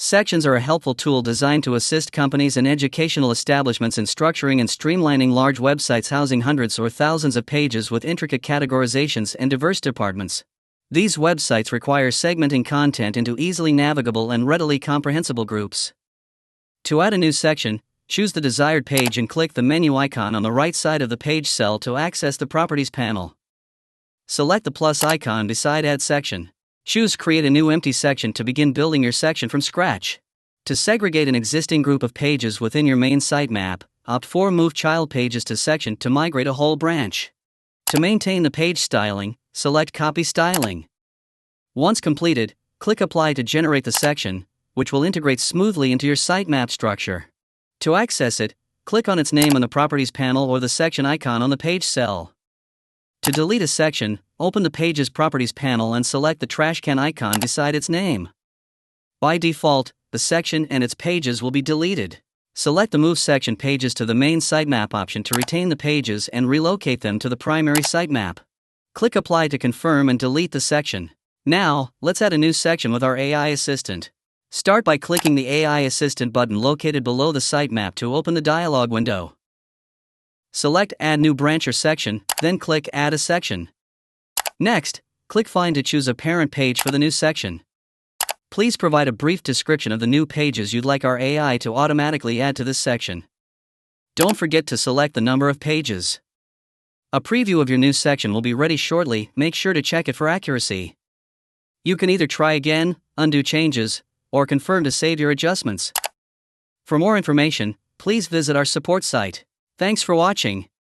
Sections are a helpful tool designed to assist companies and educational establishments in structuring and streamlining large websites housing hundreds or thousands of pages with intricate categorizations and diverse departments. These websites require segmenting content into easily navigable and readily comprehensible groups. To add a new section, choose the desired page and click the menu icon on the right side of the page cell to access the Properties panel. Select the plus icon beside Add Section. Choose Create a new empty section to begin building your section from scratch. To segregate an existing group of pages within your main sitemap, opt for Move Child Pages to Section to migrate a whole branch. To maintain the page styling, select Copy Styling. Once completed, click Apply to generate the section, which will integrate smoothly into your sitemap structure. To access it, click on its name on the Properties panel or the section icon on the page cell. To delete a section, open the Page's Properties panel and select the trash can icon beside its name. By default, the section and its pages will be deleted. Select the Move Section Pages to the main sitemap option to retain the pages and relocate them to the primary sitemap. Click Apply to confirm and delete the section. Now, let's add a new section with our AI assistant. Start by clicking the AI Assistant button located below the sitemap to open the dialog window. Select Add New Branch or Section, then click Add a Section. Next, click Find to choose a parent page for the new section. Please provide a brief description of the new pages you'd like our AI to automatically add to this section. Don't forget to select the number of pages. A preview of your new section will be ready shortly, make sure to check it for accuracy. You can either try again, undo changes, or confirm to save your adjustments. For more information, please visit our support site. Thanks for watching.